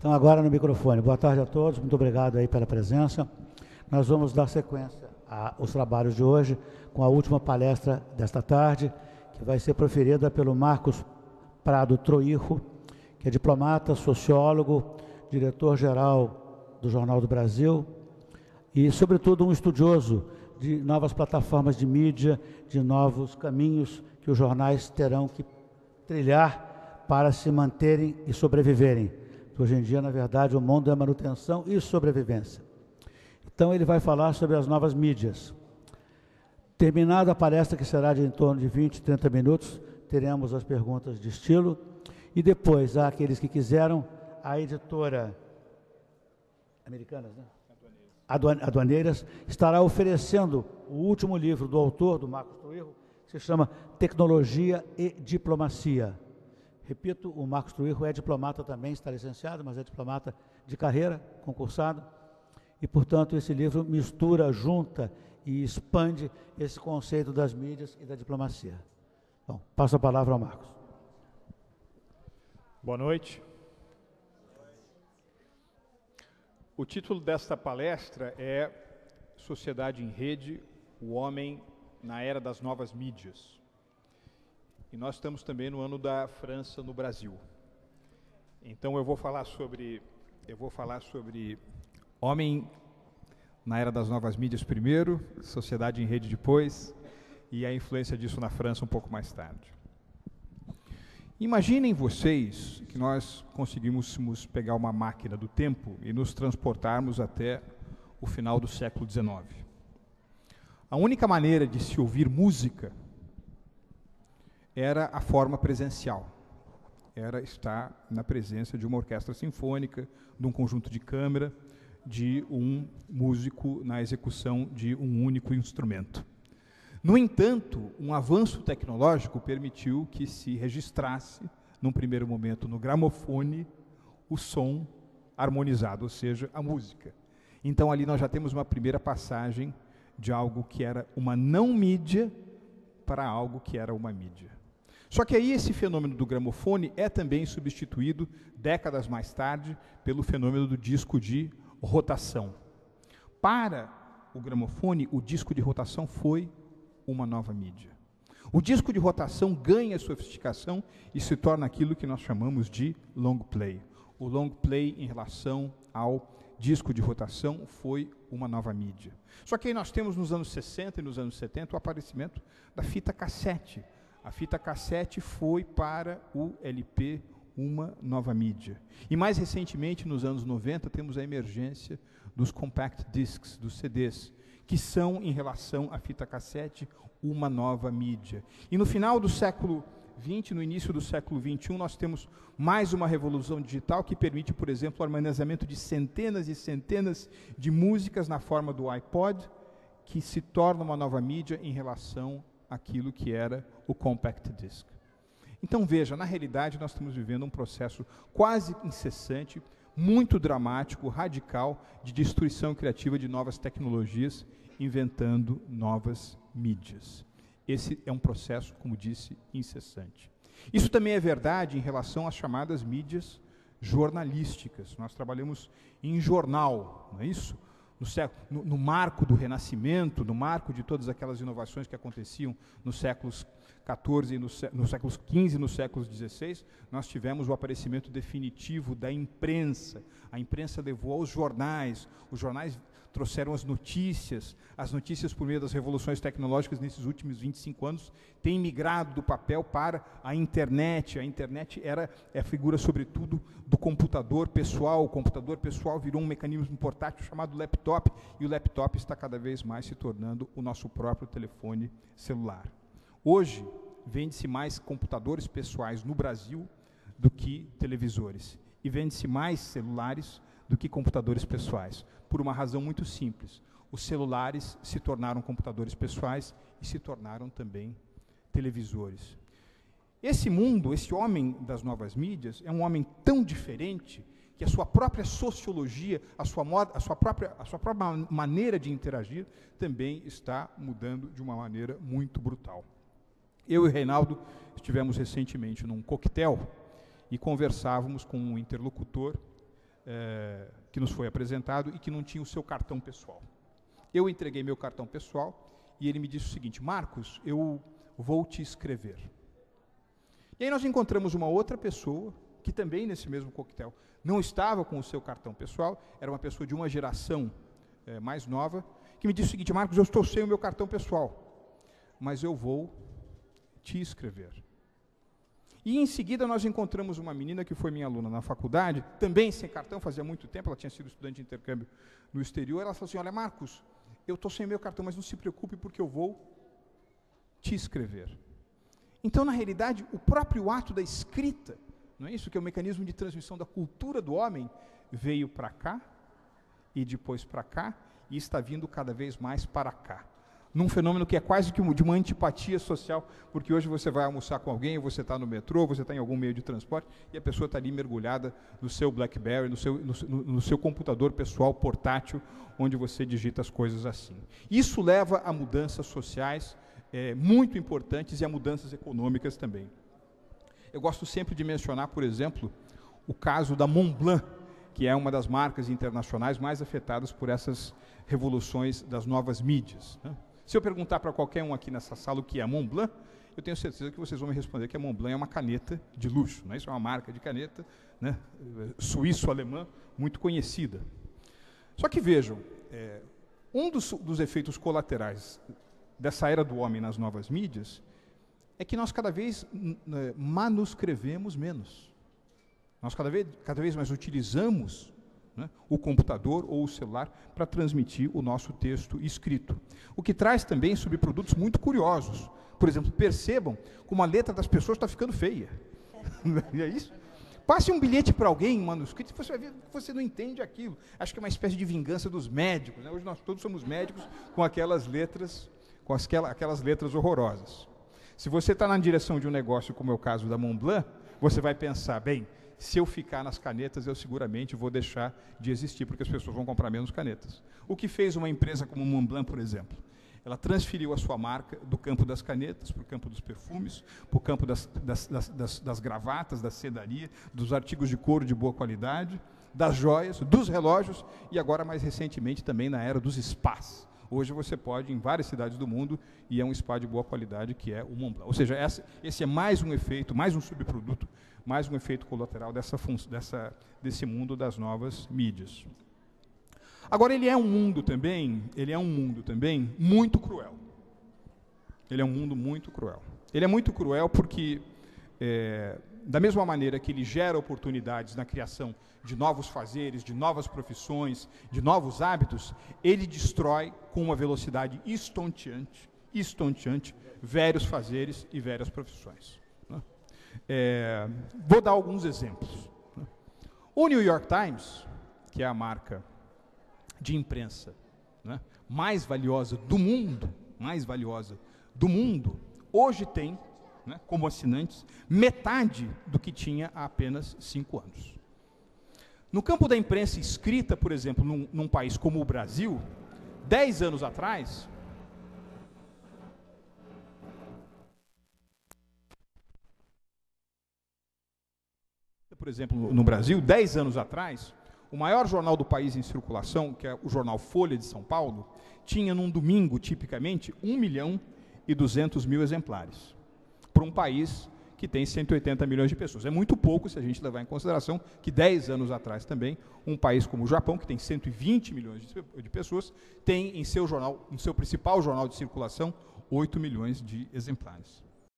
Então, agora no microfone. Boa tarde a todos, muito obrigado aí pela presença. Nós vamos dar sequência aos trabalhos de hoje com a última palestra desta tarde, que vai ser proferida pelo Marcos Prado Troijo, que é diplomata, sociólogo, diretor-geral do Jornal do Brasil e, sobretudo, um estudioso de novas plataformas de mídia, de novos caminhos que os jornais terão que trilhar para se manterem e sobreviverem. Hoje em dia, na verdade, o mundo é manutenção e sobrevivência. Então, ele vai falar sobre as novas mídias. Terminada a palestra, que será de em torno de 20, 30 minutos, teremos as perguntas de estilo. E depois, aqueles que quiseram, a editora Americanas, né? Aduaneiras, estará oferecendo o último livro do autor, do Marcos Troijo, que se chama Tecnologia e Diplomacia. Repito, o Marcos Troijo é diplomata também, está licenciado, mas é diplomata de carreira, concursado. E, portanto, esse livro mistura, junta e expande esse conceito das mídias e da diplomacia. Bom, passo a palavra ao Marcos. Boa noite. O título desta palestra é Sociedade em Rede, o Homem na Era das Novas Mídias. E nós estamos também no ano da França no Brasil. Então eu vou falar sobre Homem na Era das Novas Mídias primeiro, Sociedade em Rede depois, e a influência disso na França um pouco mais tarde. Imaginem vocês que nós conseguimos pegar uma máquina do tempo e nos transportarmos até o final do século XIX. A única maneira de se ouvir música era a forma presencial. Era estar na presença de uma orquestra sinfônica, de um conjunto de câmara, de um músico na execução de um único instrumento. No entanto, um avanço tecnológico permitiu que se registrasse, num primeiro momento, no gramofone, o som harmonizado, ou seja, a música. Então, ali nós já temos uma primeira passagem de algo que era uma não mídia para algo que era uma mídia. Só que aí esse fenômeno do gramofone é também substituído, décadas mais tarde, pelo fenômeno do disco de rotação. Para o gramofone, o disco de rotação foi uma nova mídia. O disco de rotação ganha sofisticação e se torna aquilo que nós chamamos de long play. O long play em relação ao disco de rotação foi uma nova mídia. Só que aí nós temos nos anos 60 e nos anos 70 o aparecimento da fita cassete. A fita cassete foi para o LP uma nova mídia. E mais recentemente, nos anos 90, temos a emergência dos compact discs, dos CDs, que são, em relação à fita cassete, uma nova mídia. E no final do século XX, no início do século XXI, nós temos mais uma revolução digital que permite, por exemplo, o armazenamento de centenas e centenas de músicas na forma do iPod, que se torna uma nova mídia em relação àquilo que era o compact disc. Então, veja, na realidade, nós estamos vivendo um processo quase incessante, muito dramático, radical, de destruição criativa de novas tecnologias, inventando novas mídias. Esse é um processo, como disse, incessante. Isso também é verdade em relação às chamadas mídias jornalísticas. Nós trabalhamos em jornal, não é isso? No marco do Renascimento, no marco de todas aquelas inovações que aconteciam nos séculos XIV, nos séculos XV e nos séculos XVI, nós tivemos o aparecimento definitivo da imprensa. A imprensa levou aos jornais, os jornais trouxeram as notícias por meio das revoluções tecnológicas nesses últimos 25 anos, têm migrado do papel para a internet. A internet é a figura, sobretudo, do computador pessoal. O computador pessoal virou um mecanismo portátil chamado laptop, e o laptop está cada vez mais se tornando o nosso próprio telefone celular. Hoje, vende-se mais computadores pessoais no Brasil do que televisores. E vende-se mais celulares do que computadores pessoais, por uma razão muito simples. Os celulares se tornaram computadores pessoais e se tornaram também televisores. Esse mundo, esse homem das novas mídias, é um homem tão diferente que a sua própria sociologia, a sua própria maneira de interagir também está mudando de uma maneira muito brutal. Eu e o Reinaldo estivemos recentemente num coquetel e conversávamos com um interlocutor que nos foi apresentado e que não tinha o seu cartão pessoal. Eu entreguei meu cartão pessoal e ele me disse o seguinte: Marcos, eu vou te escrever. E aí nós encontramos uma outra pessoa, que também nesse mesmo coquetel não estava com o seu cartão pessoal, era uma pessoa de uma geração mais nova, que me disse o seguinte: Marcos, eu estou sem o meu cartão pessoal, mas eu vou te escrever. E em seguida nós encontramos uma menina que foi minha aluna na faculdade, também sem cartão, fazia muito tempo, ela tinha sido estudante de intercâmbio no exterior. Ela falou assim: olha, Marcos, eu estou sem meu cartão, mas não se preocupe porque eu vou te escrever. Então, na realidade, o próprio ato da escrita, não é isso que é o mecanismo de transmissão da cultura do homem, veio para cá e depois para cá e está vindo cada vez mais para cá. Num fenômeno que é quase que de uma antipatia social, porque hoje você vai almoçar com alguém, você está no metrô, você está em algum meio de transporte, e a pessoa está ali mergulhada no seu BlackBerry, no seu computador pessoal portátil, onde você digita as coisas assim. Isso leva a mudanças sociais muito importantes e a mudanças econômicas também. Eu gosto sempre de mencionar, por exemplo, o caso da Montblanc, que é uma das marcas internacionais mais afetadas por essas revoluções das novas mídias, né? Se eu perguntar para qualquer um aqui nessa sala o que é a Montblanc, eu tenho certeza que vocês vão me responder que a Montblanc é uma caneta de luxo, né? Isso é uma marca de caneta, né? Suíço-alemã, muito conhecida. Só que vejam, um dos efeitos colaterais dessa era do homem nas novas mídias é que nós cada vez manuscrevemos menos. Nós cada vez mais utilizamos, né, o computador ou o celular para transmitir o nosso texto escrito. O que traz também subprodutos muito curiosos. Por exemplo, percebam como a letra das pessoas está ficando feia. Não é isso? Passe um bilhete para alguém em manuscrito e você vai ver que você não entende aquilo. Acho que é uma espécie de vingança dos médicos, né? Hoje nós todos somos médicos com aquelas letras horrorosas. Se você está na direção de um negócio, como é o caso da Montblanc, você vai pensar, bem, se eu ficar nas canetas, eu seguramente vou deixar de existir, porque as pessoas vão comprar menos canetas. O que fez uma empresa como Montblanc, por exemplo? Ela transferiu a sua marca do campo das canetas para o campo dos perfumes, para o campo das gravatas, da sedaria, dos artigos de couro de boa qualidade, das joias, dos relógios e agora, mais recentemente, também na era dos spas. Hoje você pode, em várias cidades do mundo, ir a um spa de boa qualidade, que é o Montblanc. Ou seja, esse é mais um efeito, mais um subproduto, mais um efeito colateral desse mundo das novas mídias. Agora, ele é um mundo também muito cruel. Ele é um mundo muito cruel. Ele é muito cruel porque, da mesma maneira que ele gera oportunidades na criação de novos fazeres, de novas profissões, de novos hábitos, ele destrói com uma velocidade estonteante, velhos fazeres e velhas profissões. Vou dar alguns exemplos. O New York Times, que é a marca de imprensa, né, mais valiosa do mundo, hoje tem, né, como assinantes, metade do que tinha há apenas 5 anos. No campo da imprensa escrita, por exemplo, num país como o Brasil, 10 anos atrás, o maior jornal do país em circulação, que é o jornal Folha de São Paulo, tinha num domingo, tipicamente, 1.200.000 exemplares, para um país que tem 180 milhões de pessoas. É muito pouco se a gente levar em consideração que 10 anos atrás também, um país como o Japão, que tem 120 milhões de pessoas, tem em seu principal jornal de circulação, 8 milhões de exemplares.